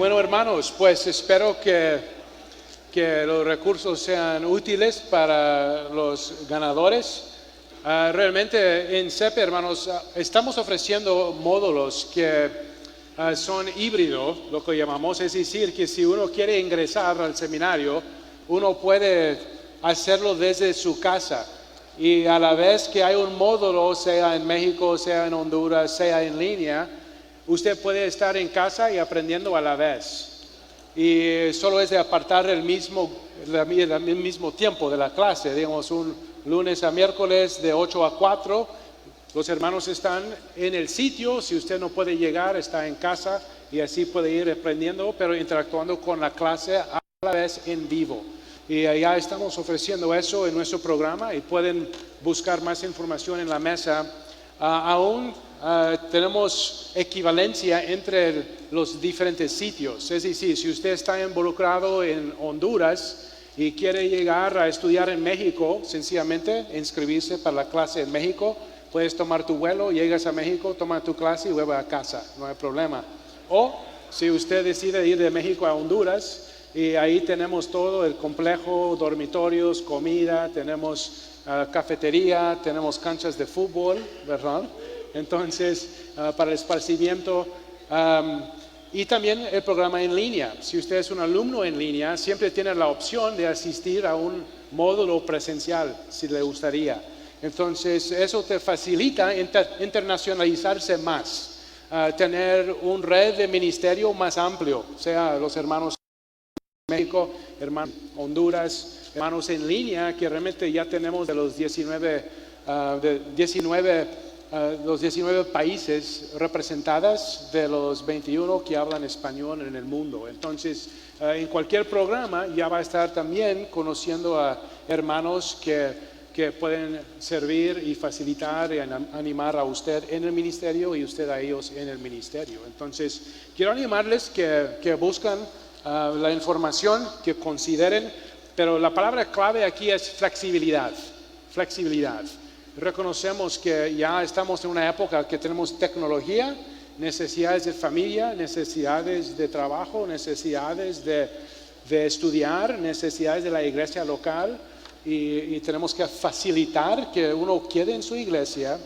Bueno, hermanos, pues espero que los recursos sean útiles para los ganadores. Realmente en CEP, hermanos, estamos ofreciendo módulos que son híbridos, lo que llamamos, es decir, que si uno quiere ingresar al seminario, uno puede hacerlo desde su casa. Y a la vez que hay un módulo, sea en México, sea en Honduras, sea en línea, usted puede estar en casa y aprendiendo a la vez. Y solo es de apartar el mismo tiempo de la clase, digamos un lunes a miércoles de 8 a 4. Los hermanos están en el sitio, si usted no puede llegar, está en casa y así puede ir aprendiendo, pero interactuando con la clase a la vez en vivo. Y ya estamos ofreciendo eso en nuestro programa y pueden buscar más información en la mesa. Aún tenemos equivalencia entre los diferentes sitios. Es decir, si usted está involucrado en Honduras y quiere llegar a estudiar en México, sencillamente inscribirse para la clase en México, puedes tomar tu vuelo, llegas a México, toma tu clase y vuelve a casa, no hay problema. O si usted decide ir de México a Honduras, y ahí tenemos todo el complejo, dormitorios, comida, tenemos cafetería, tenemos canchas de fútbol, ¿verdad? Entonces, para el esparcimiento. Y también el programa en línea. Si usted es un alumno en línea, siempre tiene la opción de asistir a un módulo presencial, si le gustaría. Entonces, eso te facilita internacionalizarse más, tener un red de ministerio más amplio, sea los hermanos México, hermanos Honduras, hermanos en línea, que realmente ya tenemos de los 19 países representados, de los 21 que hablan español en el mundo. Entonces, en cualquier programa ya va a estar también conociendo a hermanos que pueden servir y facilitar y animar a usted en el ministerio y usted a ellos en el ministerio. Entonces, quiero animarles que buscan la información, que consideren, pero la palabra clave aquí es flexibilidad. Flexibilidad. Reconocemos que ya estamos en una época que tenemos tecnología, necesidades de familia, necesidades de trabajo, necesidades de estudiar, necesidades de la iglesia local y tenemos que facilitar que uno quede en su iglesia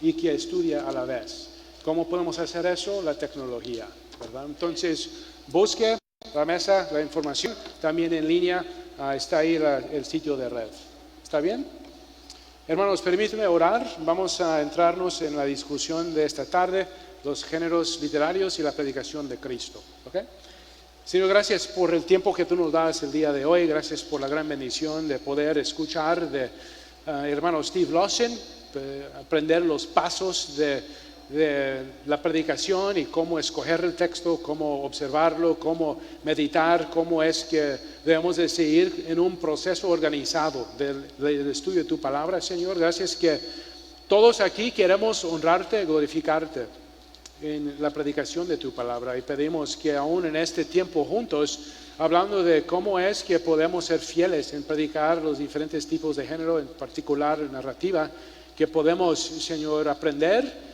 y que estudie a la vez. ¿Cómo podemos hacer eso? La tecnología, ¿verdad? Entonces, busque la mesa, la información, también en línea, está ahí el sitio de red. ¿Está bien? Hermanos, permítanme orar. Vamos a entrarnos en la discusión de esta tarde, los géneros literarios y la predicación de Cristo. ¿Okay? Señor, gracias por el tiempo que tú nos das el día de hoy. Gracias por la gran bendición de poder escuchar de hermano Steve Lawson, aprender los pasos de la predicación y cómo escoger el texto, cómo observarlo, cómo meditar, cómo es que debemos de seguir en un proceso organizado del estudio de tu palabra, Señor. Gracias que todos aquí queremos honrarte y glorificarte en la predicación de tu palabra y pedimos que aún en este tiempo juntos, hablando de cómo es que podemos ser fieles en predicar los diferentes tipos de género, en particular narrativa, que podemos, Señor, aprender,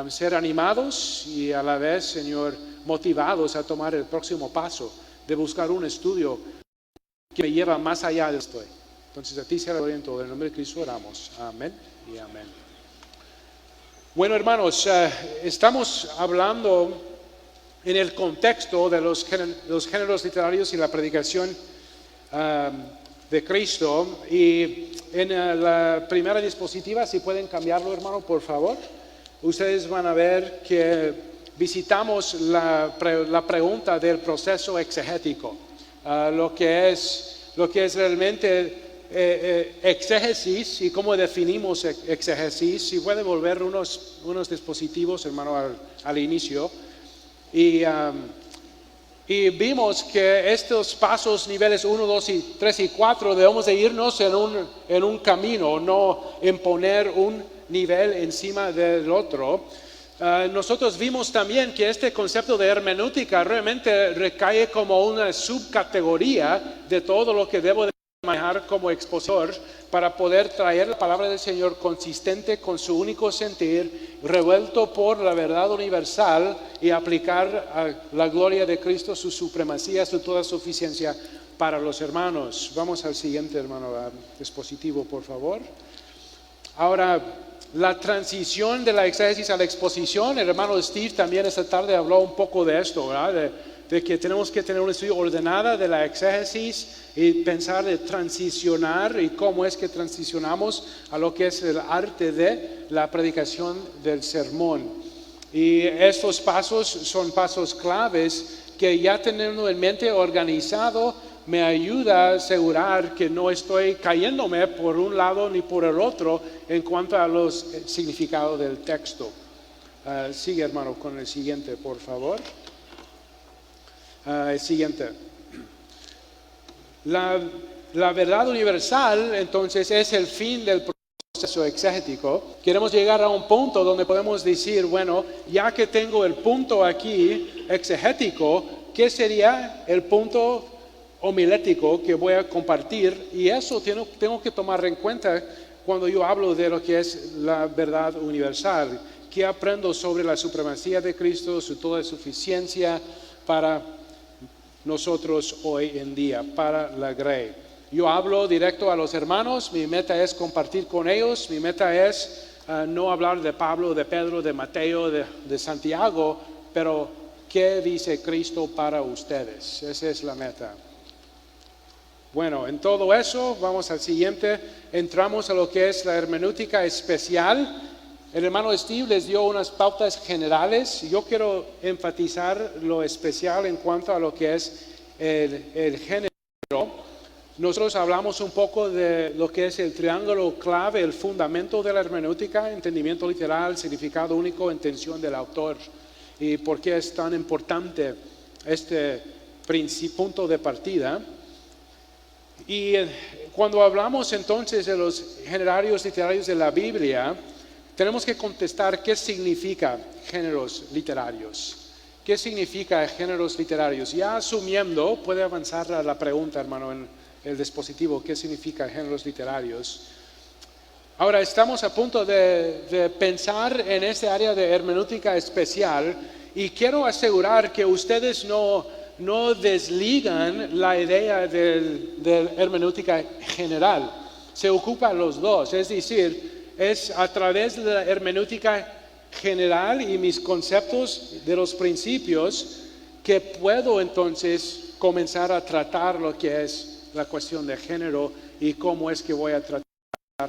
ser animados y a la vez, Señor, motivados a tomar el próximo paso de buscar un estudio que me lleva más allá de esto. Entonces, a ti sea la gloria en todo. En el nombre de Cristo oramos. Amén y amén. Bueno, hermanos, estamos hablando en el contexto de los géneros literarios y la predicación de Cristo. Y en la primera diapositiva, si pueden cambiarlo, hermano, por favor. Ustedes van a ver que visitamos la pregunta del proceso exegético, lo que es realmente exégesis y cómo definimos exégesis. Si pueden volver unos dispositivos, hermano, al inicio. Y vimos que estos pasos, niveles 1, 2, 3 y 4, debemos de irnos en un camino, no imponer un nivel encima del otro. Nosotros vimos también que este concepto de hermenéutica realmente recae como una subcategoría de todo lo que debo de manejar como expositor para poder traer la palabra del Señor consistente con su único sentir, revuelto por la verdad universal y aplicar a la gloria de Cristo, su supremacía, su toda suficiencia para los hermanos. Vamos al siguiente, hermano expositivo, por favor. Ahora, la transición de la exégesis a la exposición, el hermano Steve también esta tarde habló un poco de esto, ¿verdad? De que tenemos que tener un estudio ordenado de la exégesis y pensar de transicionar y cómo es que transicionamos a lo que es el arte de la predicación del sermón. Y estos pasos son pasos claves que ya teniendo en mente organizado me ayuda a asegurar que no estoy cayéndome por un lado ni por el otro en cuanto a los significados del texto. Sigue, hermano, con el siguiente, por favor. El siguiente. La verdad universal, entonces, es el fin del proceso exegético. Queremos llegar a un punto donde podemos decir, bueno, ya que tengo el punto aquí exegético, ¿qué sería el punto homilético que voy a compartir? Y eso tengo que tomar en cuenta cuando yo hablo de lo que es la verdad universal. ¿Qué aprendo sobre la supremacía de Cristo, su toda suficiencia para nosotros hoy en día, para la Grey? Yo hablo directo a los hermanos, mi meta es compartir con ellos, mi meta es no hablar de Pablo, de Pedro, de Mateo, de Santiago, pero ¿qué dice Cristo para ustedes? Esa es la meta. Bueno, en todo eso, vamos al siguiente, entramos a lo que es la hermenéutica especial. El hermano Steve les dio unas pautas generales. Yo quiero enfatizar lo especial en cuanto a lo que es el género. Nosotros hablamos un poco de lo que es el triángulo clave, el fundamento de la hermenéutica, entendimiento literal, significado único, intención del autor. Y por qué es tan importante este punto de partida. Y cuando hablamos entonces de los generarios literarios de la Biblia, tenemos que contestar qué significa géneros literarios. ¿Qué significa géneros literarios? Ya asumiendo, puede avanzar a la pregunta, hermano, en el dispositivo, ¿qué significa géneros literarios? Ahora estamos a punto de pensar en este área de hermenéutica especial y quiero asegurar que ustedes no desligan la idea de hermenéutica general. Se ocupan los dos, es decir, es a través de la hermenéutica general y mis conceptos de los principios que puedo entonces comenzar a tratar lo que es la cuestión de género y cómo es que voy a tratar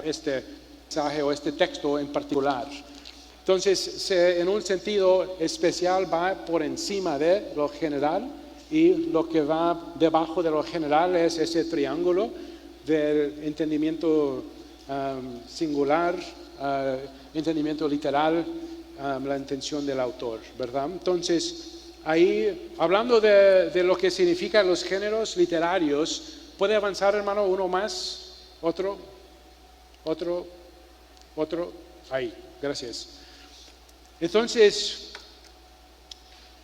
este mensaje o este texto en particular. Entonces, en un sentido especial va por encima de lo general y lo que va debajo de lo general es ese triángulo del entendimiento singular, entendimiento literal, la intención del autor, ¿verdad? Entonces, ahí, hablando de lo que significan los géneros literarios, ¿puede avanzar, hermano, uno más? Otro, ahí, gracias. Entonces,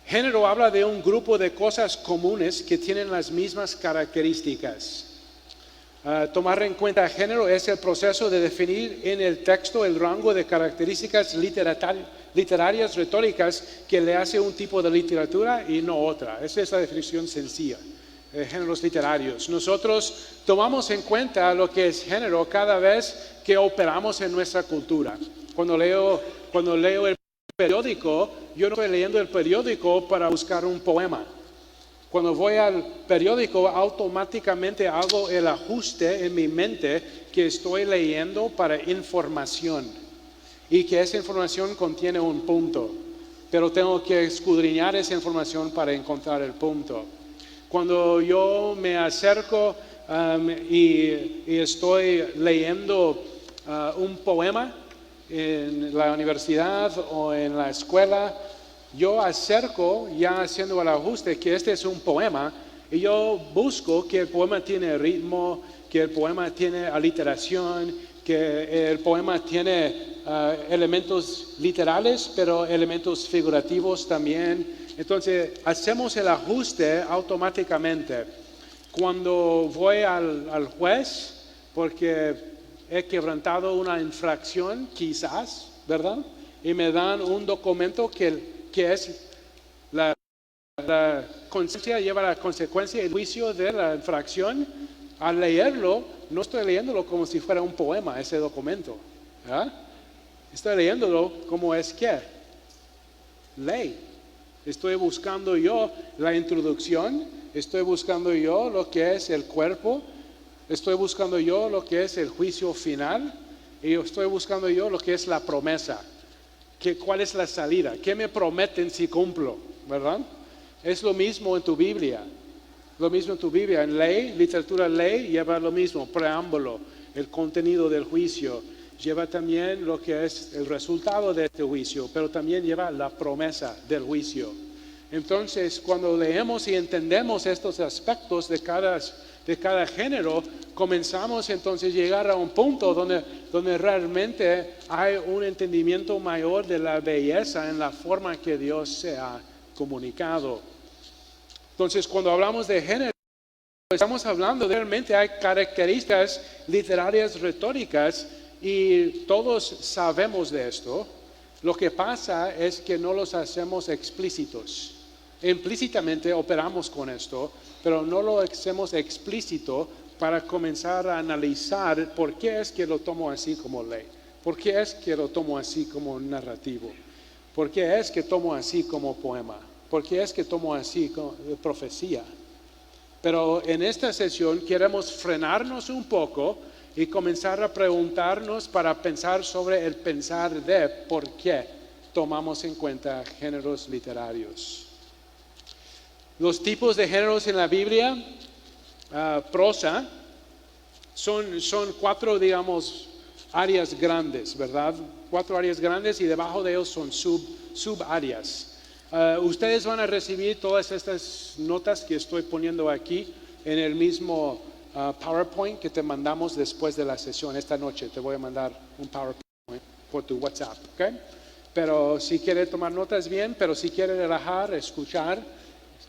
género habla de un grupo de cosas comunes que tienen las mismas características. Tomar en cuenta género es el proceso de definir en el texto el rango de características literarias, retóricas, que le hace un tipo de literatura y no otra. Esa es la definición sencilla. Géneros literarios. Nosotros tomamos en cuenta lo que es género cada vez que operamos en nuestra cultura. Cuando leo el periódico, yo no estoy leyendo el periódico para buscar un poema. Cuando voy al periódico, automáticamente hago el ajuste en mi mente que estoy leyendo para información y que esa información contiene un punto, pero tengo que escudriñar esa información para encontrar el punto. Cuando yo me acerco y estoy leyendo un poema en la universidad o en la escuela, yo acerco ya haciendo el ajuste que este es un poema y yo busco que el poema tiene ritmo, que el poema tiene aliteración, que el poema tiene elementos literales pero elementos figurativos también. Entonces hacemos el ajuste automáticamente. Cuando voy al juez porque he quebrantado una infracción, quizás, ¿verdad? Y me dan un documento que es la conciencia, lleva la consecuencia y el juicio de la infracción. Al leerlo, no estoy leyéndolo como si fuera un poema, ese documento, ¿verdad? Estoy leyéndolo como es que ley. Estoy buscando yo la introducción, estoy buscando yo lo que es el cuerpo, estoy buscando yo lo que es el juicio final y estoy buscando yo lo que es la promesa. ¿Cuál es la salida? ¿Qué me prometen si cumplo? ¿Verdad? Es lo mismo en tu Biblia. Lo mismo en tu Biblia. En ley, literatura ley, lleva lo mismo. Preámbulo, el contenido del juicio. Lleva también lo que es el resultado de este juicio, pero también lleva la promesa del juicio. Entonces, cuando leemos y entendemos estos aspectos de cada género, comenzamos entonces a llegar a un punto donde realmente hay un entendimiento mayor de la belleza en la forma que Dios se ha comunicado. Entonces, cuando hablamos de género, estamos hablando realmente hay características literarias retóricas y todos sabemos de esto. Lo que pasa es que no los hacemos explícitos. Implícitamente operamos con esto, pero no lo hacemos explícito para comenzar a analizar por qué es que lo tomo así como ley, por qué es que lo tomo así como narrativo, por qué es que tomo así como poema, por qué es que tomo así como profecía. Pero en esta sesión queremos frenarnos un poco y comenzar a preguntarnos para pensar sobre el pensar de por qué tomamos en cuenta géneros literarios. Los tipos de géneros en la Biblia, prosa, son cuatro, digamos, áreas grandes, ¿verdad? Cuatro áreas grandes y debajo de ellos son subáreas. Ustedes van a recibir todas estas notas que estoy poniendo aquí en el mismo PowerPoint que te mandamos después de la sesión. Esta noche te voy a mandar un PowerPoint por tu WhatsApp, ¿ok? Pero si quiere tomar notas, bien, pero si quiere relajar, escuchar,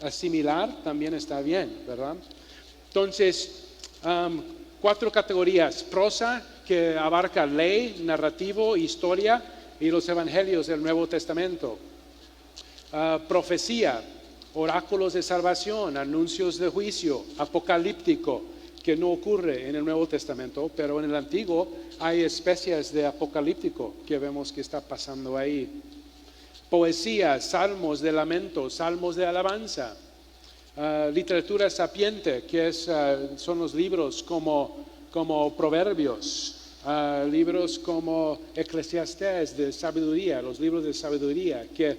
asimilar, también está bien, ¿verdad? Entonces, cuatro categorías: prosa, que abarca ley, narrativo, historia y los evangelios del Nuevo Testamento. Profecía, oráculos de salvación, anuncios de juicio, apocalíptico, que no ocurre en el Nuevo Testamento, pero en el Antiguo hay especies de apocalíptico que vemos que está pasando ahí. Poesía, salmos de lamento, salmos de alabanza. Literatura sapiente, que son los libros como Proverbios, libros como Eclesiastés de sabiduría, los libros de sabiduría que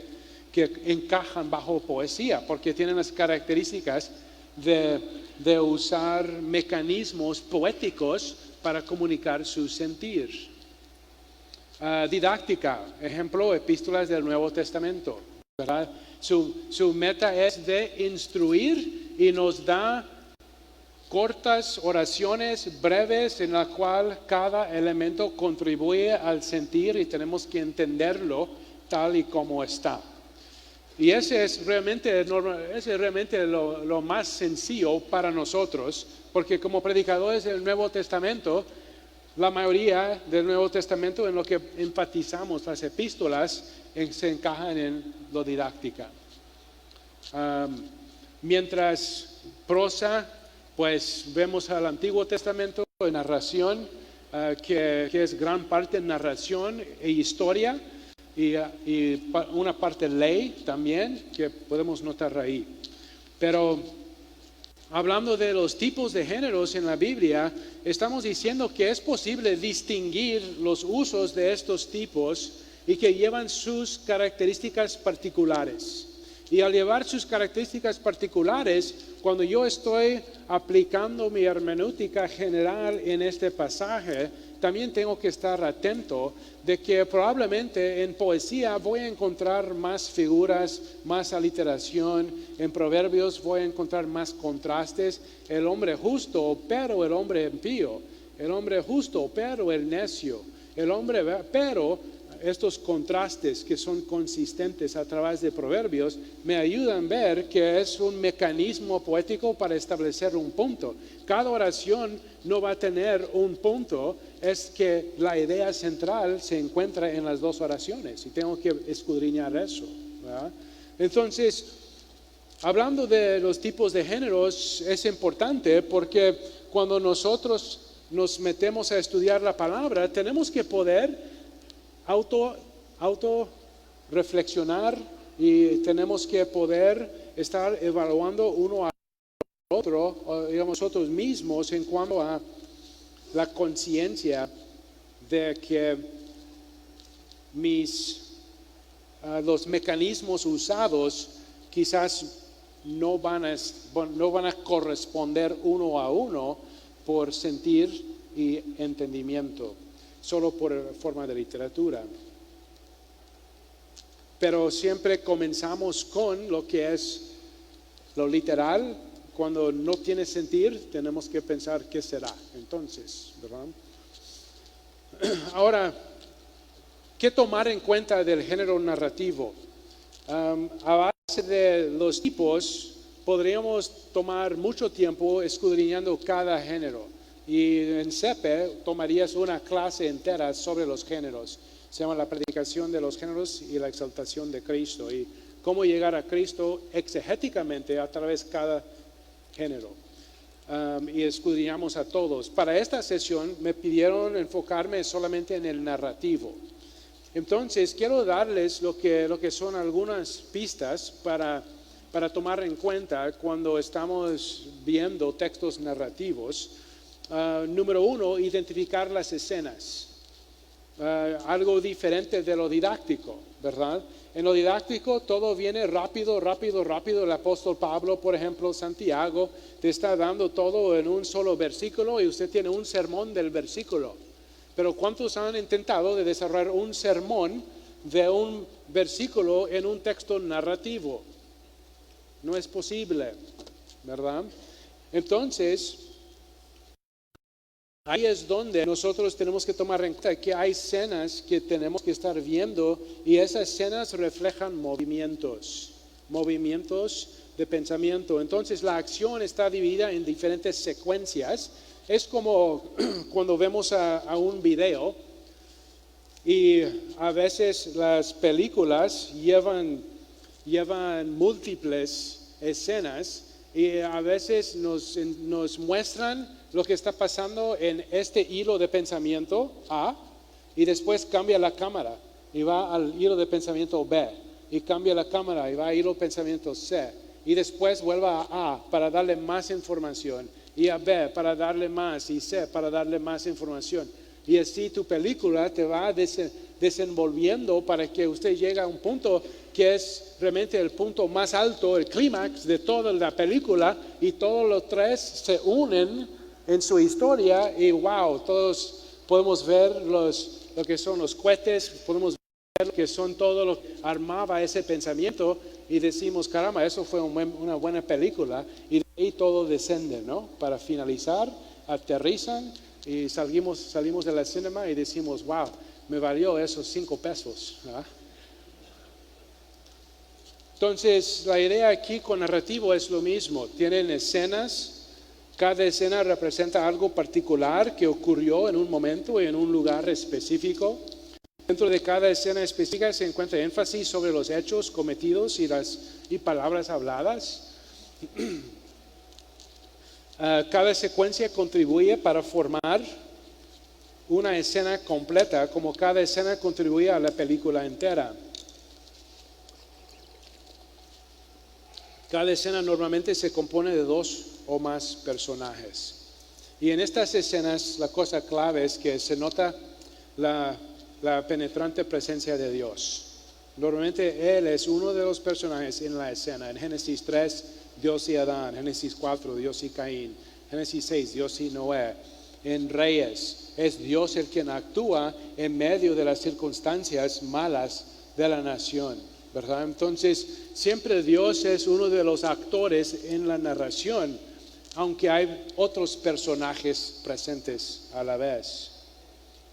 encajan bajo poesía porque tienen las características de usar mecanismos poéticos para comunicar su sentir. Didáctica, ejemplo, epístolas del Nuevo Testamento, ¿verdad? Su meta es de instruir y nos da cortas oraciones breves en la cual cada elemento contribuye al sentir y tenemos que entenderlo tal y como está. Y ese es realmente lo más sencillo para nosotros, porque como predicadores del Nuevo Testamento, la mayoría del Nuevo Testamento en lo que enfatizamos las epístolas se encajan en lo didáctica. Mientras prosa, pues vemos al Antiguo Testamento en narración, que es gran parte narración e historia. Y una parte ley también que podemos notar ahí. Pero hablando de los tipos de géneros en la Biblia, estamos diciendo que es posible distinguir los usos de estos tipos y que llevan sus características particulares. Y al llevar sus características particulares, cuando yo estoy aplicando mi hermenéutica general en este pasaje, también tengo que estar atento de que probablemente en poesía voy a encontrar más figuras, más aliteración, en proverbios voy a encontrar más contrastes, el hombre justo pero el hombre impío, el hombre justo pero el necio, el hombre pero estos contrastes que son consistentes a través de Proverbios me ayudan a ver que es un mecanismo poético para establecer un punto. Cada oración no va a tener un punto, es que la idea central se encuentra en las dos oraciones y tengo que escudriñar eso, ¿verdad? Entonces, hablando de los tipos de géneros, es importante porque cuando nosotros nos metemos a estudiar la palabra, tenemos que poder auto reflexionar y tenemos que poder estar evaluando uno a otro, o digamos nosotros mismos, en cuanto a la conciencia de que los mecanismos usados quizás no van a corresponder uno a uno por sentir y entendimiento, solo por forma de literatura. Pero siempre comenzamos con lo que es lo literal. Cuando no tiene sentir, tenemos que pensar qué será. Entonces, ¿verdad? Ahora, ¿qué tomar en cuenta del género narrativo? A base de los tipos, podríamos tomar mucho tiempo escudriñando cada género. Y en CEPE tomarías una clase entera sobre los géneros. Se llama la predicación de los géneros y la exaltación de Cristo. Y cómo llegar a Cristo exegéticamente a través de cada género. Y escudriñamos a todos. Para esta sesión me pidieron enfocarme solamente en el narrativo. Entonces quiero darles lo que son algunas pistas para tomar en cuenta cuando estamos viendo textos narrativos. Número 1, identificar las escenas. Algo diferente de lo didáctico, ¿verdad? En lo didáctico todo viene rápido. El apóstol Pablo, por ejemplo, Santiago, te está dando todo en un solo versículo y usted tiene un sermón del versículo. Pero ¿cuántos han intentado de desarrollar un sermón de un versículo en un texto narrativo? No es posible, ¿verdad? Entonces, ahí es donde nosotros tenemos que tomar en cuenta que hay escenas que tenemos que estar viendo y esas escenas reflejan movimientos de pensamiento. Entonces la acción está dividida en diferentes secuencias. Es como cuando vemos a un video y a veces las películas llevan múltiples escenas y a veces nos muestran lo que está pasando en este hilo de pensamiento A y después cambia la cámara y va al hilo de pensamiento B y cambia la cámara y va al hilo de pensamiento C y después vuelve a A para darle más información y a B para darle más y C para darle más información y así tu película te va desenvolviendo para que usted llegue a un punto que es realmente el punto más alto, el clímax de toda la película y todos los tres se unen en su historia y wow, todos podemos ver lo que son los cohetes, podemos ver lo que son todo lo que armaba ese pensamiento y decimos, caramba, eso fue una buena película y de ahí todo descende, ¿no? Para finalizar, aterrizan y salimos de la cinema y decimos, wow, me valió esos 5 pesos, ¿verdad? Entonces, la idea aquí con narrativo es lo mismo, tienen escenas. Cada escena representa algo particular que ocurrió en un momento y en un lugar específico. Dentro de cada escena específica se encuentra énfasis sobre los hechos cometidos y palabras habladas. Cada secuencia contribuye para formar una escena completa, como cada escena contribuye a la película entera. Cada escena normalmente se compone de 2 o más personajes. Y en estas escenas la cosa clave es que se nota la penetrante presencia de Dios. Normalmente Él es uno de los personajes en la escena. En Génesis 3, Dios y Adán. Génesis 4, Dios y Caín. Génesis 6, Dios y Noé. En Reyes, es Dios el quien actúa en medio de las circunstancias malas de la nación, ¿verdad? Entonces, siempre Dios es uno de los actores en la narración, aunque hay otros personajes presentes a la vez.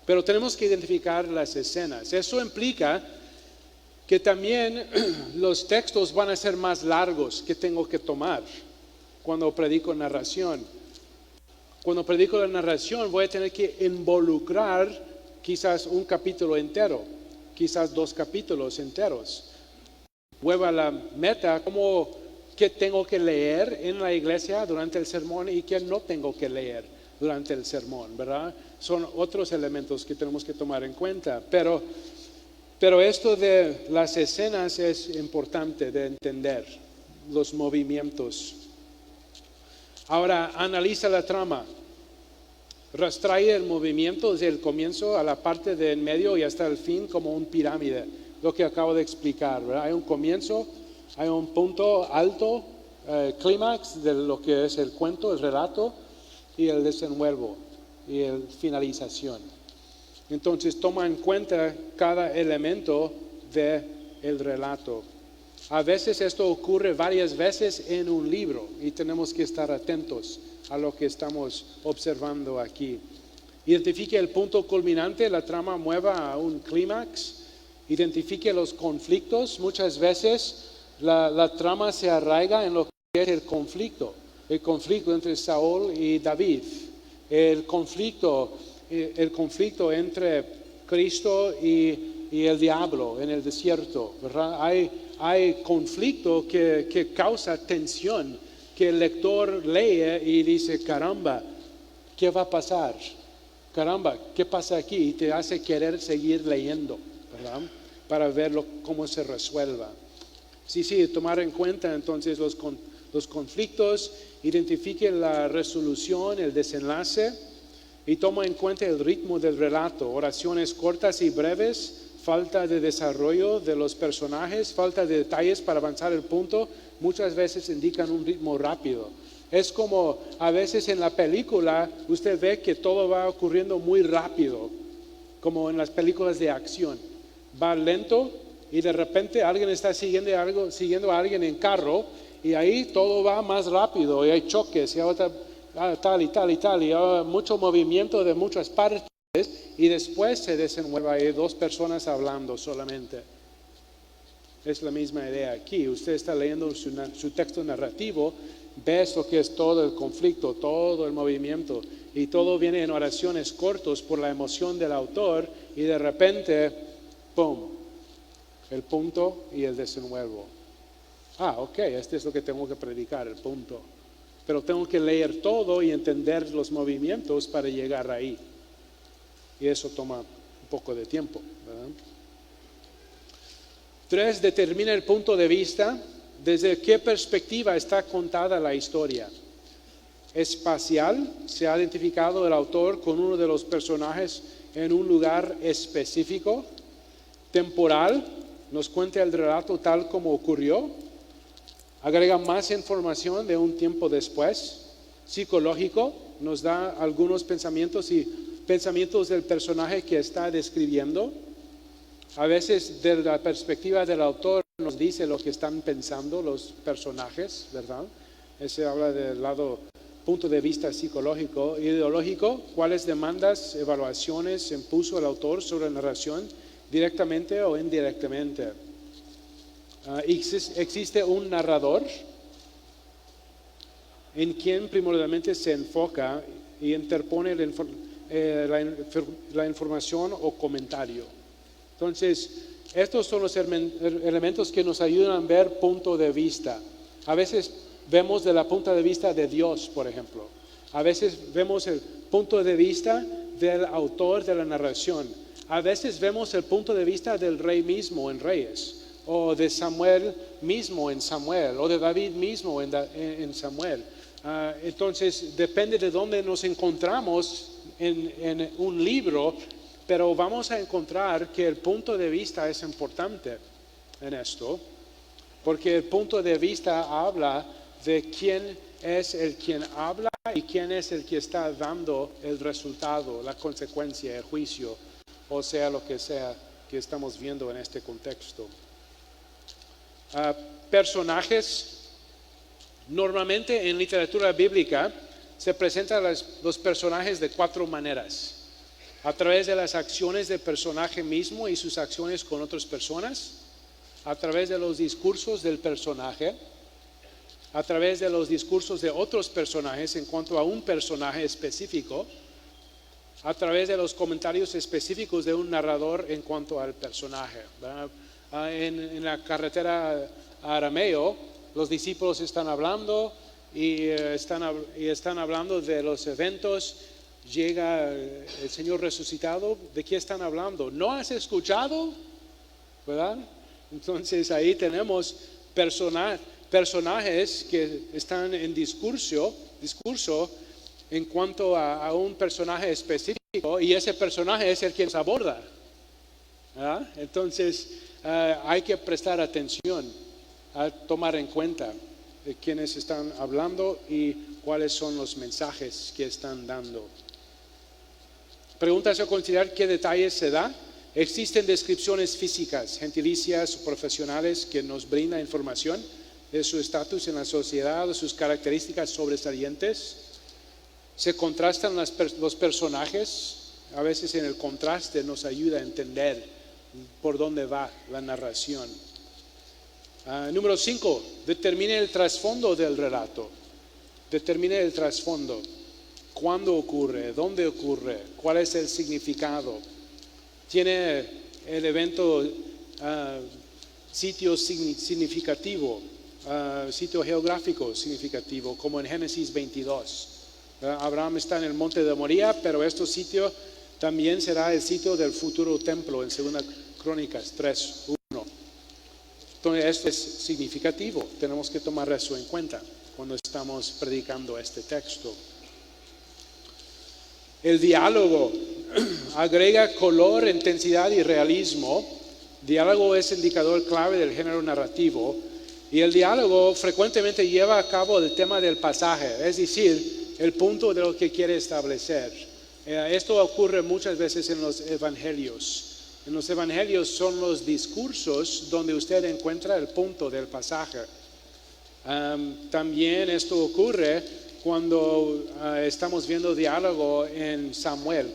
pero tenemos que identificar las escenas. Eso implica que también los textos van a ser más largos que tengo que tomar cuando predico narración. Cuando predico la narración voy a tener que involucrar quizás un capítulo entero, quizás 2 capítulos enteros. Vuelvo a la meta, qué tengo que leer en la iglesia durante el sermón y qué no tengo que leer durante el sermón, ¿verdad? Son otros elementos que tenemos que tomar en cuenta, pero esto de las escenas es importante de entender, los movimientos. Ahora, analiza la trama. Rastrae el movimiento desde el comienzo a la parte de en medio y hasta el fin como un pirámide, lo que acabo de explicar, ¿verdad? Hay un comienzo, hay un punto alto, clímax de lo que es el cuento, el relato, y el desenvuelvo y la finalización. Entonces toma en cuenta cada elemento del relato. A veces esto ocurre varias veces en un libro y tenemos que estar atentos a lo que estamos observando aquí. Identifique el punto culminante, la trama mueva a un clímax. Identifique los conflictos. Muchas veces la trama se arraiga en lo que es el conflicto entre Saúl y David, el conflicto entre Cristo y el diablo en el desierto, ¿verdad? Hay conflicto que causa tensión, que el lector lee y dice, caramba, ¿qué va a pasar? Caramba, ¿qué pasa aquí? Y te hace querer seguir leyendo, ¿verdad? Para ver cómo se resuelva. Sí, tomar en cuenta entonces los conflictos, identifique la resolución, el desenlace y toma en cuenta el ritmo del relato, oraciones cortas y breves, falta de desarrollo de los personajes, falta de detalles para avanzar el punto, muchas veces indican un ritmo rápido. Es como a veces en la película usted ve que todo va ocurriendo muy rápido, como en las películas de acción. Va lento y de repente alguien está siguiendo a alguien en carro y ahí todo va más rápido y hay choques y otra, tal y mucho movimiento de muchas partes y después se desenvuelve ahí 2 personas hablando solamente. Es la misma idea aquí. Usted está leyendo su texto narrativo, ves lo que es todo el conflicto, todo el movimiento y todo viene en oraciones cortos por la emoción del autor y de repente, ¡pum!, el punto y el desenvuelvo. Ok, este es lo que tengo que predicar, el punto. Pero tengo que leer todo y entender los movimientos para llegar ahí. Y eso toma un poco de tiempo, ¿verdad? 3, determina el punto de vista. ¿Desde qué perspectiva está contada la historia? Espacial, se ha identificado el autor con uno de los personajes en un lugar específico. Temporal, nos cuenta el relato tal como ocurrió. Agrega más información de un tiempo después. Psicológico, nos da algunos pensamientos del personaje que está describiendo. A veces de la perspectiva del autor nos dice lo que están pensando los personajes, ¿verdad? Ese habla del punto de vista psicológico. Ideológico, cuáles demandas, evaluaciones impuso el autor sobre la narración, directamente o indirectamente. Existe un narrador en quien primordialmente se enfoca y interpone la información o comentario. Entonces, estos son los elementos que nos ayudan a ver punto de vista. A veces vemos de la punto de vista de Dios, por ejemplo. A veces vemos el punto de vista del autor de la narración. A veces vemos el punto de vista del rey mismo en Reyes, o de Samuel mismo en Samuel, o de David mismo en Samuel. Entonces, depende de dónde nos encontramos en un libro, pero vamos a encontrar que el punto de vista es importante en esto, porque el punto de vista habla de quién es el quien habla y quién es el que está dando el resultado, la consecuencia, el juicio, o sea, lo que sea que estamos viendo en este contexto. Personajes. Normalmente en literatura bíblica se presentan los personajes de 4 maneras. a través de las acciones del personaje mismo y sus acciones con otras personas, a través de los discursos del personaje, a través de los discursos de otros personajes en cuanto a un personaje específico, a través de los comentarios específicos de un narrador en cuanto al personaje. En la carretera a Arameo, los discípulos están hablando y están hablando de los eventos. Llega el Señor resucitado. ¿De qué están hablando? ¿No has escuchado? ¿Verdad? Entonces ahí tenemos personajes que están en discurso en cuanto a un personaje específico, y ese personaje es el que nos aborda, ¿verdad? Entonces hay que prestar atención a tomar en cuenta de quiénes están hablando y cuáles son los mensajes que están dando. Preguntas a considerar: ¿qué detalles se da? Existen descripciones físicas, gentilicias o profesionales que nos brindan información de su estatus en la sociedad, de sus características sobresalientes. Se contrastan los personajes. A veces en el contraste nos ayuda a entender por dónde va la narración. Número 5, determine el trasfondo del relato. Determine el trasfondo. ¿Cuándo ocurre? ¿Dónde ocurre? ¿Cuál es el significado? ¿Tiene el evento sitio significativo, sitio geográfico significativo, como en Génesis 22? Abraham está en el monte de Moría, pero este sitio también será el sitio del futuro templo en 2 Crónicas 3:1. Entonces esto es significativo, tenemos que tomar eso en cuenta cuando estamos predicando este texto. El diálogo agrega color, intensidad y realismo. Diálogo es indicador clave del género narrativo, y el diálogo frecuentemente lleva a cabo el tema del pasaje, es decir, el punto de lo que quiere establecer. Esto ocurre muchas veces en los evangelios. En los evangelios son los discursos donde usted encuentra el punto del pasaje. También esto ocurre cuando estamos viendo diálogo en Samuel,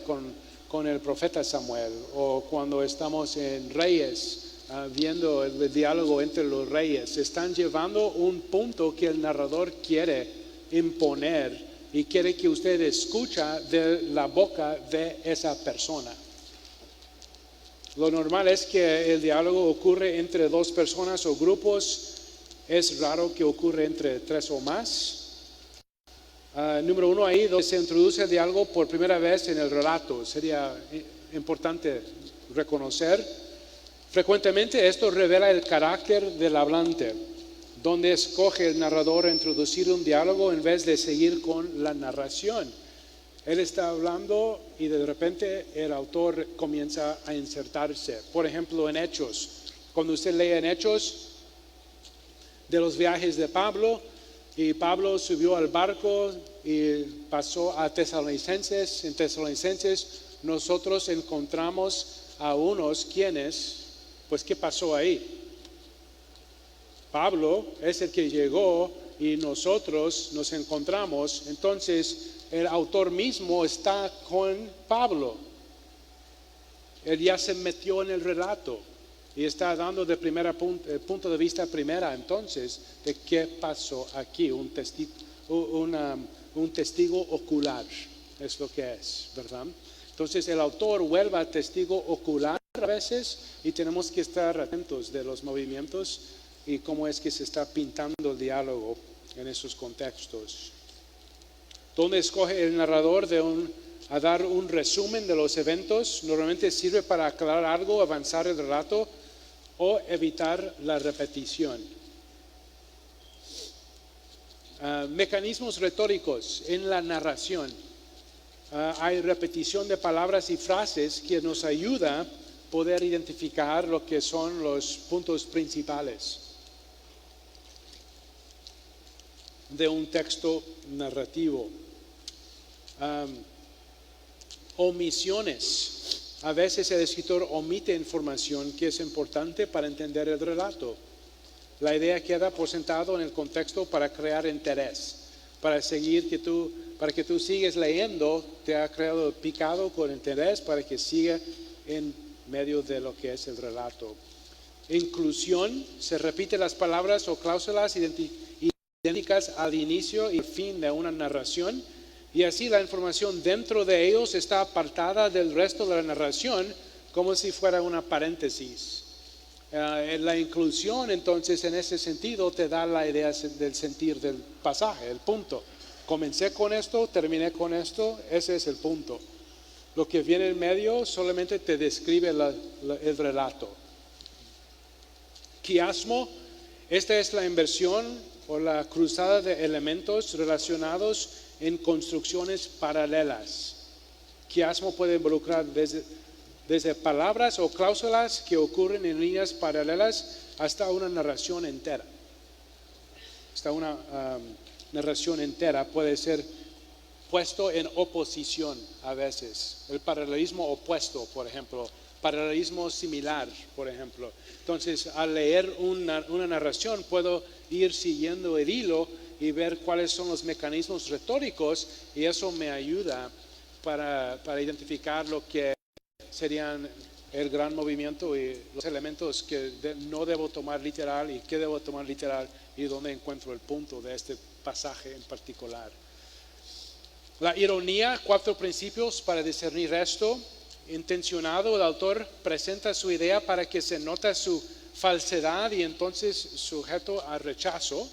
con el profeta Samuel, o cuando estamos en Reyes, viendo el diálogo entre los reyes. Están llevando un punto que el narrador quiere imponer y quiere que usted escuche de la boca de esa persona. Lo normal es que el diálogo ocurre entre dos personas o grupos. Es raro que ocurra entre 3 o más. Número 1, ahí donde se introduce el diálogo por primera vez en el relato. Sería importante reconocer. Frecuentemente esto revela el carácter del hablante, donde escoge el narrador introducir un diálogo en vez de seguir con la narración. Él está hablando y de repente el autor comienza a insertarse. Por ejemplo, en Hechos. Cuando usted lee en Hechos de los viajes de Pablo, y Pablo subió al barco y pasó a Tesalonicenses. En Tesalonicenses nosotros encontramos a unos quienes, pues ¿qué pasó ahí? Pablo es el que llegó y nosotros nos encontramos. Entonces el autor mismo está con Pablo. Él ya se metió en el relato y está dando de punto de vista primera entonces de qué pasó aquí. Un testigo ocular es lo que es, ¿verdad? Entonces el autor vuelve a testigo ocular a veces, y tenemos que estar atentos de los movimientos y cómo es que se está pintando el diálogo en esos contextos. ¿Dónde escoge el narrador a dar un resumen de los eventos? Normalmente sirve para aclarar algo, avanzar el relato o evitar la repetición. Mecanismos retóricos en la narración. Hay repetición de palabras y frases que nos ayuda a poder identificar lo que son los puntos principales de un texto narrativo. Omisiones. A veces el escritor omite información que es importante para entender el relato. La idea queda por sentado en el contexto para crear interés, para para que tú sigas leyendo, te ha creado picado con interés para que siga en medio de lo que es el relato. Inclusión, se repite las palabras o cláusulas idénticas al inicio y fin de una narración, y así la información dentro de ellos está apartada del resto de la narración como si fuera una paréntesis. La inclusión, entonces, en ese sentido te da la idea del sentir del pasaje, el punto. Comencé con esto, terminé con esto, ese es el punto. Lo que viene en medio solamente te describe el relato. Quiasmo, esta es la inversión o la cruzada de elementos relacionados en construcciones paralelas. Quiasmo puede involucrar desde palabras o cláusulas que ocurren en líneas paralelas hasta una narración entera. Hasta una narración entera puede ser puesto en oposición a veces. El paralelismo opuesto, por ejemplo. Paralelismo similar, por ejemplo. Entonces, al leer una narración, puedo ir siguiendo el hilo y ver cuáles son los mecanismos retóricos, y eso me ayuda para identificar lo que serían el gran movimiento y los elementos que no debo tomar literal y qué debo tomar literal y dónde encuentro el punto de este pasaje en particular. La ironía, 4 principios para discernir esto. Intencionado, el autor presenta su idea para que se nota su falsedad y entonces sujeto a rechazo.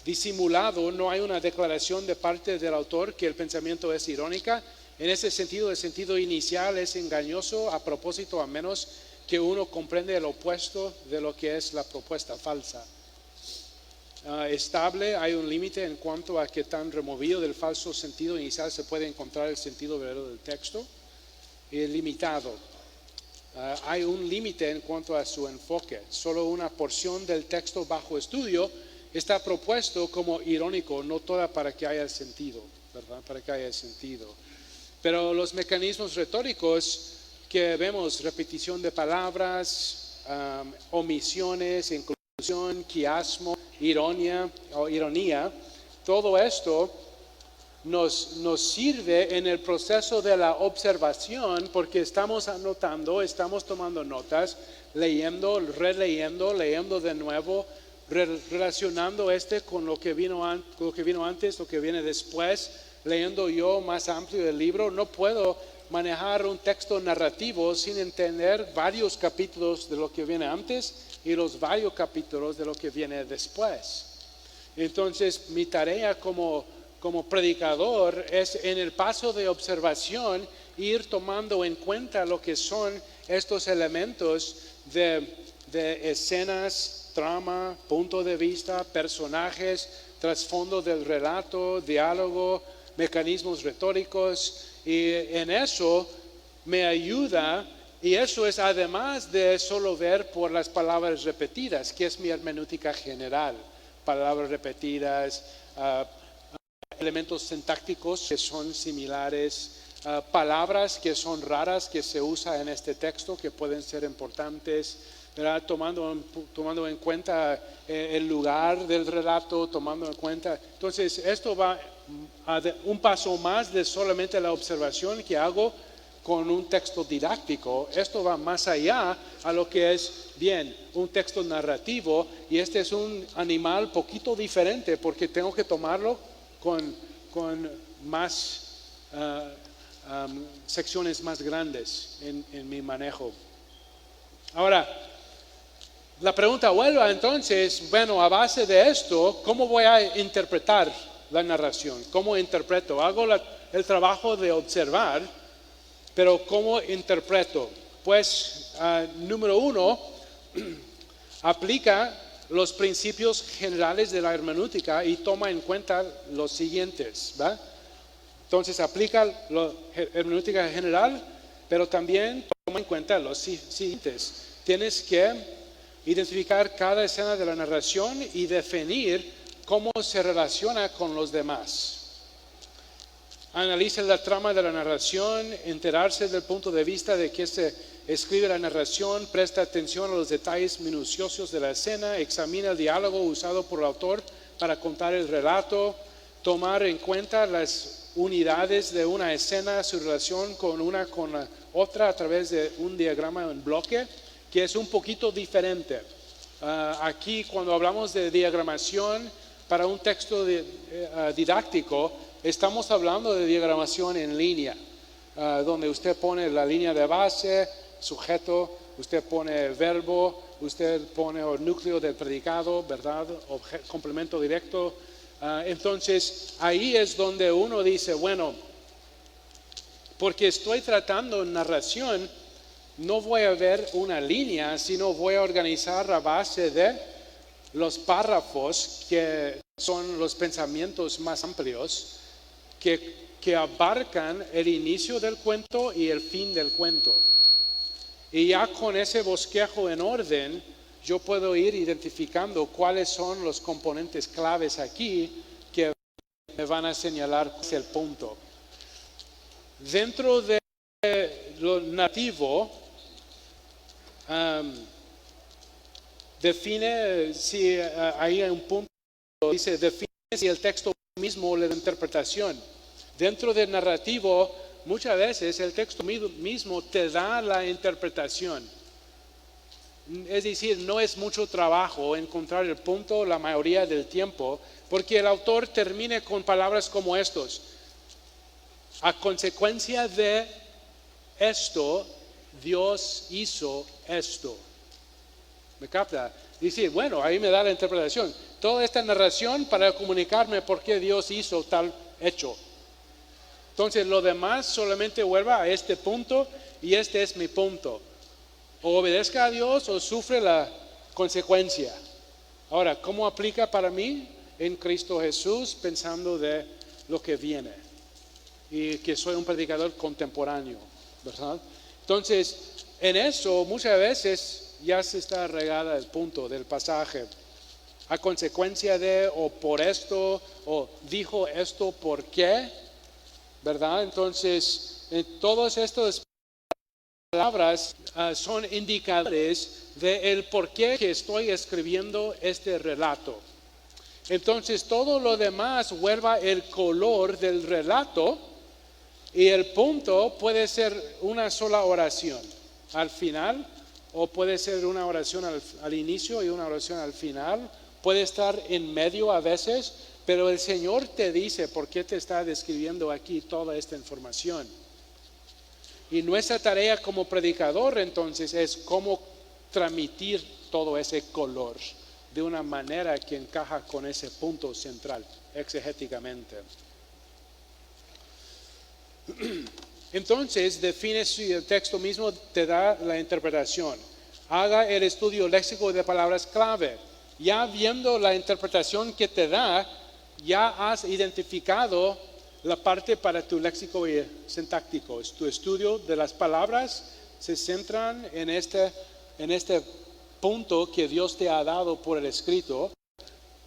Disimulado, no hay una declaración de parte del autor que el pensamiento es irónica. En ese sentido, el sentido inicial es engañoso a propósito, a menos que uno comprende el opuesto de lo que es la propuesta falsa. Estable, hay un límite en cuanto a qué tan removido del falso sentido inicial se puede encontrar el sentido verdadero del texto. Y limitado, hay un límite en cuanto a su enfoque. Solo una porción del texto bajo estudio está propuesto como irónico, no toda para que haya sentido, ¿verdad? Para que haya sentido. Pero los mecanismos retóricos que vemos, repetición de palabras, omisiones, inclusión, quiasmo, ironía, todo esto nos sirve en el proceso de la observación, porque estamos anotando, estamos tomando notas, leyendo, releyendo, leyendo de nuevo, relacionando con lo que vino antes, lo que viene después, leyendo yo más amplio el libro. No puedo manejar un texto narrativo sin entender varios capítulos de lo que viene antes y los varios capítulos de lo que viene después. Entonces, mi tarea como predicador es, en el paso de observación, ir tomando en cuenta lo que son estos elementos de escenas, trama, punto de vista, personajes, trasfondo del relato, diálogo, mecanismos retóricos, y en eso me ayuda, y eso es además de solo ver por las palabras repetidas, que es mi hermenéutica general, palabras repetidas, elementos sintácticos que son similares, palabras que son raras que se usan en este texto que pueden ser importantes, ¿verdad? Tomando en cuenta el lugar del relato, tomando en cuenta. Entonces, esto va a un paso más de solamente la observación que hago con un texto didáctico. Esto va más allá a lo que es, bien, un texto narrativo, y este es un animal poquito diferente porque tengo que tomarlo con más secciones más grandes en mi manejo. Ahora, la pregunta vuelve entonces, bueno, a base de esto, ¿cómo voy a interpretar la narración? ¿Cómo interpreto? Hago el trabajo de observar, pero ¿cómo interpreto? Pues, número 1, aplica los principios generales de la hermenéutica y toma en cuenta los siguientes, ¿va? Entonces aplica la hermenéutica general, pero también toma en cuenta los siguientes. Tienes que identificar cada escena de la narración y definir cómo se relaciona con los demás. Analiza la trama de la narración, enterarse del punto de vista de que se escribe la narración, presta atención a los detalles minuciosos de la escena, examina el diálogo usado por el autor para contar el relato, tomar en cuenta las unidades de una escena, su relación con una con la otra a través de un diagrama en bloque, que es un poquito diferente. Aquí cuando hablamos de diagramación para un texto didáctico, estamos hablando de diagramación en línea, donde usted pone la línea de base, sujeto, usted pone verbo, usted pone el núcleo del predicado, ¿verdad? Complemento directo. Entonces, ahí es donde uno dice, bueno, porque estoy tratando narración, no voy a ver una línea, sino voy a organizar a base de los párrafos que son los pensamientos más amplios que abarcan el inicio del cuento y el fin del cuento. Y ya con ese bosquejo en orden, yo puedo ir identificando cuáles son los componentes claves aquí que me van a señalar el punto. Dentro de lo nativo, define si hay un punto, dice, define si el texto mismo o la interpretación. Dentro del narrativo, muchas veces el texto mismo te da la interpretación. Es decir, no es mucho trabajo encontrar el punto la mayoría del tiempo, porque el autor termina con palabras como estos. A consecuencia de esto, Dios hizo esto. ¿Me capta? Dice, bueno, ahí me da la interpretación. Toda esta narración para comunicarme por qué Dios hizo tal hecho. Entonces, lo demás solamente vuelva a este punto y este es mi punto. O obedezca a Dios o sufre la consecuencia. Ahora, ¿cómo aplica para mí? En Cristo Jesús, pensando de lo que viene. Y que soy un predicador contemporáneo, ¿verdad? Entonces, en eso muchas veces ya se está regada el punto del pasaje. A consecuencia de, o por esto, o dijo esto, ¿por qué? ¿Verdad? Entonces, todas estas palabras son indicadores del por qué que estoy escribiendo este relato. Entonces, todo lo demás vuelva el color del relato y el punto puede ser una sola oración al final, o puede ser una oración al inicio y una oración al final. Puede estar en medio a veces, pero el Señor te dice por qué te está describiendo aquí toda esta información. Y nuestra tarea como predicador entonces es cómo transmitir todo ese color de una manera que encaja con ese punto central, exegéticamente. Entonces, define si el texto mismo te da la interpretación. Haga el estudio léxico de palabras clave. Ya viendo la interpretación que te da, ya has identificado la parte para tu léxico y sintáctico. Tu estudio de las palabras se centran en este punto que Dios te ha dado por el escrito.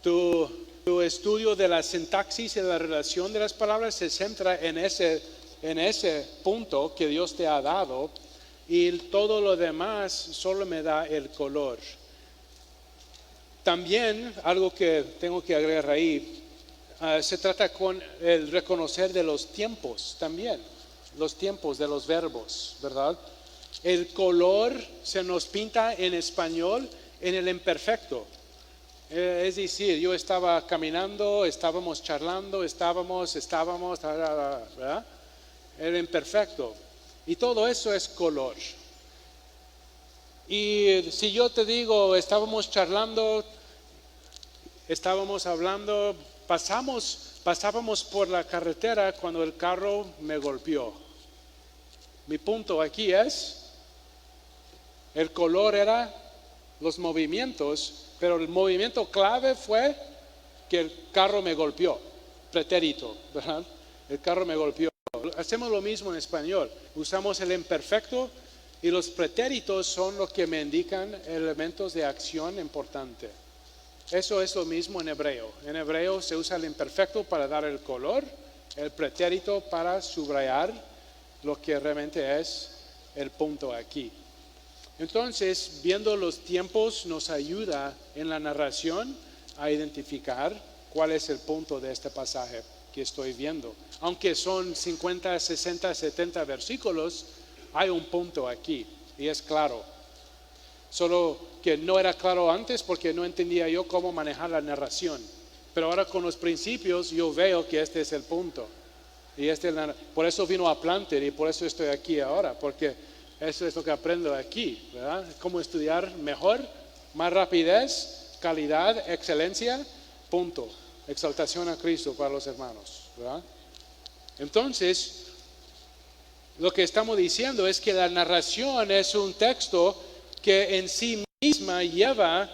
Tu estudio de la sintaxis y la relación de las palabras se centra en ese punto que Dios te ha dado, y todo lo demás solo me da el color. También algo que tengo que agregar ahí, se trata con el reconocer de los tiempos también, los tiempos de los verbos, ¿verdad? El color se nos pinta en español en el imperfecto. Es decir, yo estaba caminando, estábamos charlando, estábamos, ¿verdad? El imperfecto. Y todo eso es color. Y si yo te digo, estábamos charlando, estábamos hablando, pasábamos por la carretera cuando el carro me golpeó. Mi punto aquí es, el color era los movimientos, pero el movimiento clave fue que el carro me golpeó, pretérito, ¿verdad? El carro me golpeó. Hacemos lo mismo en español, usamos el imperfecto y los pretéritos son los que me indican elementos de acción importante. Eso es lo mismo en hebreo. En hebreo se usa el imperfecto para dar el color, el pretérito para subrayar lo que realmente es el punto aquí. Entonces, viendo los tiempos nos ayuda en la narración a identificar cuál es el punto de este pasaje que estoy viendo. Aunque son 50, 60, 70 versículos, hay un punto aquí y es claro. Solo que no era claro antes porque no entendía yo cómo manejar la narración. Pero ahora con los principios yo veo que este es el punto. Y por eso vino a Planter y por eso estoy aquí ahora, porque eso es lo que aprendo aquí, ¿verdad? Cómo estudiar mejor, más rapidez, calidad, excelencia, punto. Exaltación a Cristo para los hermanos, ¿verdad? Entonces, lo que estamos diciendo es que la narración es un texto que en sí misma lleva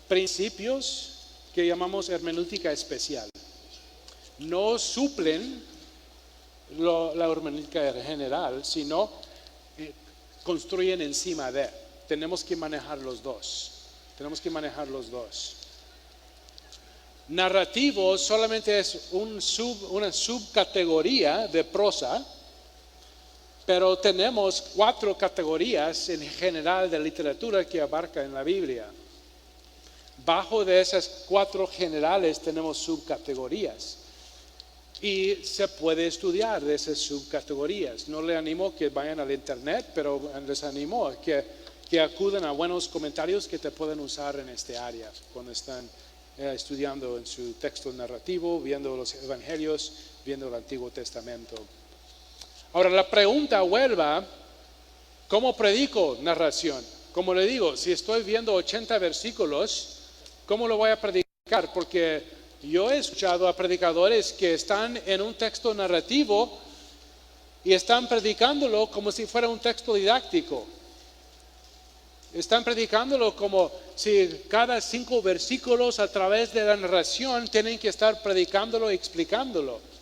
principios que llamamos hermenéutica especial. No suplen la hermenéutica general, sino construyen encima de. Tenemos que manejar los dos. Narrativo solamente es una subcategoría de prosa, pero tenemos 4 categorías en general de literatura que abarca en la Biblia. Bajo de esas 4 generales tenemos subcategorías y se puede estudiar de esas subcategorías. No le animo que vayan al internet, pero les animo a que acudan a buenos comentarios que te pueden usar en este área cuando están estudiando en su texto narrativo, viendo los evangelios, viendo el Antiguo Testamento. Ahora la pregunta vuelva, ¿cómo predico narración? Como le digo, si estoy viendo 80 versículos, ¿cómo lo voy a predicar? Porque yo he escuchado a predicadores que están en un texto narrativo y están predicándolo como si fuera un texto didáctico. Están predicándolo como si cada 5 versículos a través de la narración tienen que estar predicándolo y explicándolo.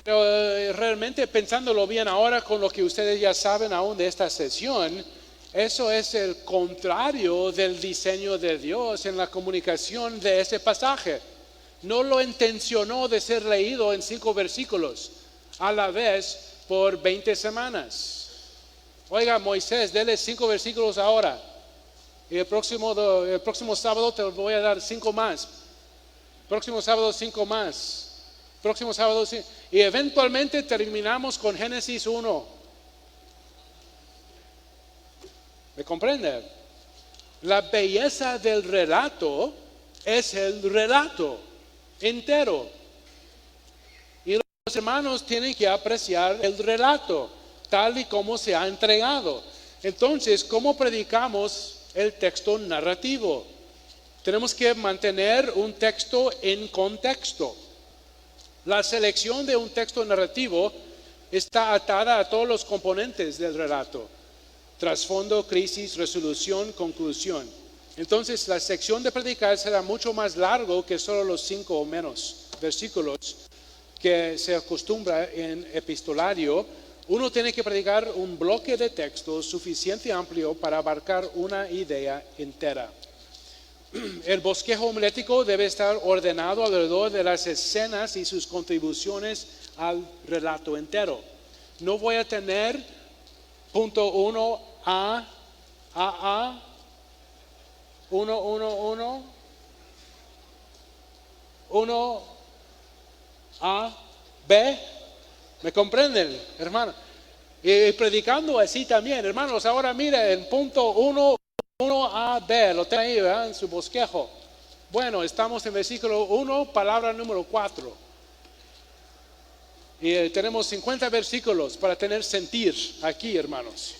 Pero realmente pensándolo bien ahora con lo que ustedes ya saben aún de esta sesión, eso es el contrario del diseño de Dios en la comunicación de ese pasaje. No lo intencionó de ser leído en 5 versículos a la vez por 20 semanas. Oiga, Moisés, dele 5 versículos ahora. Y el próximo sábado te voy a dar 5 más. Próximo sábado 5 más. Próximo sábado 5. Y eventualmente terminamos con Génesis 1. ¿Me comprende? La belleza del relato es el relato entero. Y los hermanos tienen que apreciar el relato tal y como se ha entregado. Entonces, ¿cómo predicamos el texto narrativo? Tenemos que mantener un texto en contexto. La selección de un texto narrativo está atada a todos los componentes del relato: trasfondo, crisis, resolución, conclusión. Entonces, la sección de predicar será mucho más largo que solo los 5 o menos versículos que se acostumbra en epistolario. Uno tiene que predicar un bloque de texto suficiente amplio para abarcar una idea entera. El bosquejo homilético debe estar ordenado alrededor de las escenas y sus contribuciones al relato entero. No voy a tener punto 1 A, 1, 1 A, B. ¿Me comprenden, hermano? Y predicando así también, hermanos. Ahora mire, el punto 1A, B, lo tengo ahí, ¿verdad? En su bosquejo. Bueno, estamos en versículo 1, palabra número 4. Y tenemos 50 versículos para tener sentir aquí, hermanos.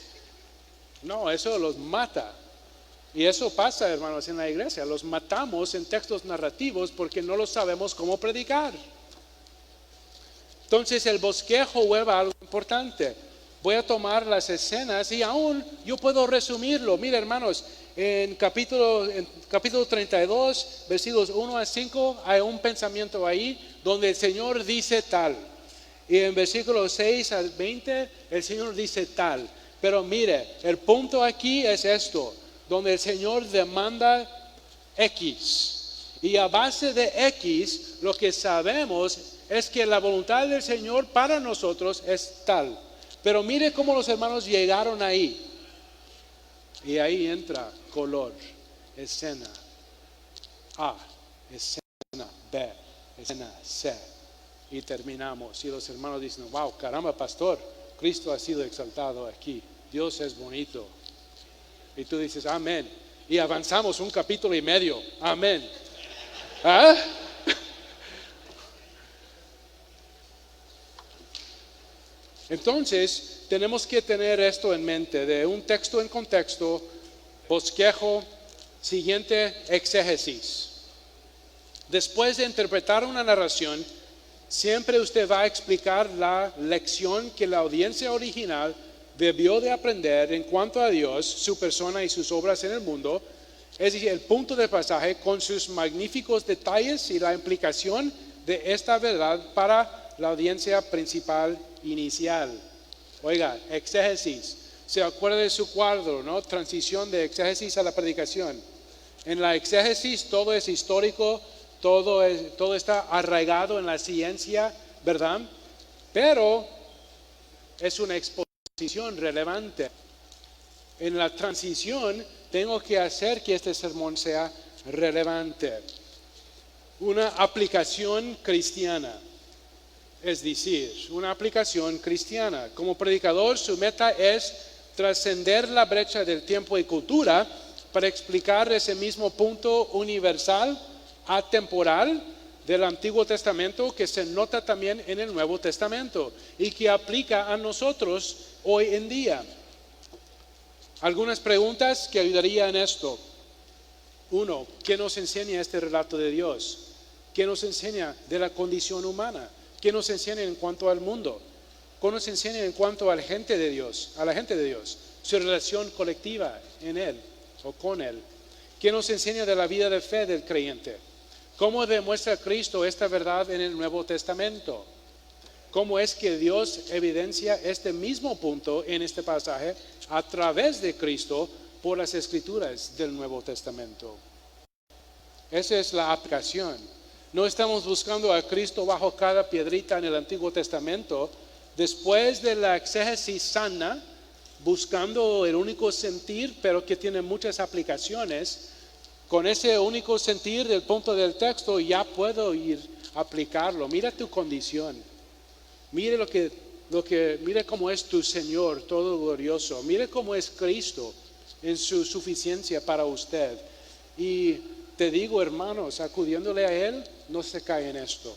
No, eso los mata. Y eso pasa, hermanos, en la iglesia. Los matamos en textos narrativos porque no lo sabemos cómo predicar. Entonces el bosquejo vuelve a algo importante. Voy a tomar las escenas y aún yo puedo resumirlo. Mira, hermanos, en capítulo 32, versículos 1 a 5, hay un pensamiento ahí donde el Señor dice tal. Y en versículos 6 al 20, el Señor dice tal. Pero mire, el punto aquí es esto, donde el Señor demanda X. Y a base de X, lo que sabemos es que la voluntad del Señor para nosotros es tal. Pero mire cómo los hermanos llegaron ahí. Y ahí entra color, escena. Escena. B, escena C. Y terminamos. Y los hermanos dicen, wow, caramba, pastor, Cristo ha sido exaltado aquí. Dios es bonito. Y tú dices, amén. Y avanzamos un capítulo y medio. Amén. ¿Ah? Entonces, tenemos que tener esto en mente, de un texto en contexto, bosquejo, siguiente exégesis. Después de interpretar una narración, siempre usted va a explicar la lección que la audiencia original debió de aprender en cuanto a Dios, su persona y sus obras en el mundo, es decir, el punto del pasaje con sus magníficos detalles y la implicación de esta verdad para la audiencia principal inicial. Oiga, exégesis. Se acuerda de su cuadro, ¿no? Transición de exégesis a la predicación. En la exégesis todo es histórico, todo está arraigado en la ciencia, ¿verdad? Pero es una exposición relevante. En la transición tengo que hacer que este sermón sea relevante. Una aplicación cristiana. Es decir, una aplicación cristiana. Como predicador, su meta es trascender la brecha del tiempo y cultura para explicar ese mismo punto universal, atemporal del Antiguo Testamento que se nota también en el Nuevo Testamento y que aplica a nosotros hoy en día. Algunas preguntas que ayudarían en esto. 1. ¿Qué nos enseña este relato de Dios? ¿Qué nos enseña de la condición humana? ¿Qué nos enseña en cuanto al mundo? ¿Qué nos enseña en cuanto a la gente de Dios? Su relación colectiva en Él o con Él. ¿Qué nos enseña de la vida de fe del creyente? ¿Cómo demuestra Cristo esta verdad en el Nuevo Testamento? ¿Cómo es que Dios evidencia este mismo punto en este pasaje a través de Cristo por las Escrituras del Nuevo Testamento? Esa es la aplicación. No estamos buscando a Cristo bajo cada piedrita en el Antiguo Testamento. Después de la exégesis sana, buscando el único sentir, pero que tiene muchas aplicaciones, con ese único sentir del punto del texto ya puedo ir a aplicarlo. Mira tu condición. Mire mire cómo es tu Señor todo glorioso. Mire cómo es Cristo en su suficiencia para usted. Y te digo, hermanos, acudiéndole a Él, no se cae en esto.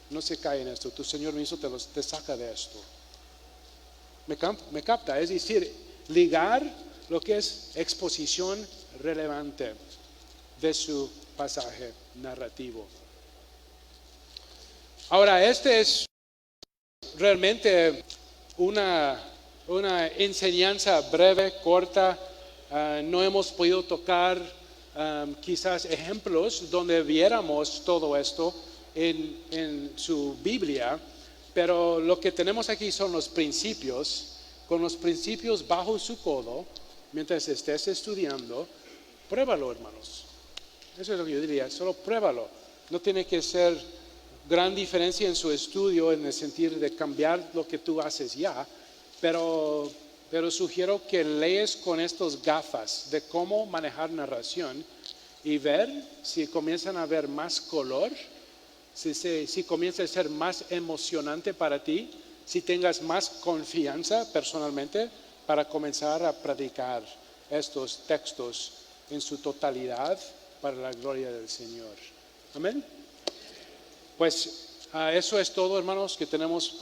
No se cae en esto. Tu Señor mismo te saca de esto. ¿Me capta? Es decir, ligar lo que es exposición relevante de su pasaje narrativo. Ahora, este es realmente una enseñanza breve, corta. No hemos podido tocar quizás ejemplos donde viéramos todo esto en su Biblia, pero lo que tenemos aquí son los principios. Con los principios bajo su codo, mientras estés estudiando, pruébalo, hermanos. Eso es lo que yo diría, solo pruébalo. No tiene que ser gran diferencia en su estudio en el sentido de cambiar lo que tú haces ya, pero sugiero que lees con estos gafas de cómo manejar narración y ver si comienzan a ver más color, si comienza a ser más emocionante para ti, si tengas más confianza personalmente para comenzar a predicar estos textos en su totalidad para la gloria del Señor. Amén. Pues eso es todo, hermanos, que tenemos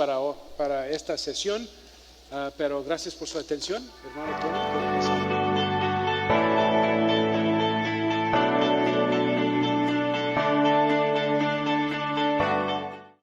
para esta sesión. Pero gracias por su atención, hermano Tony.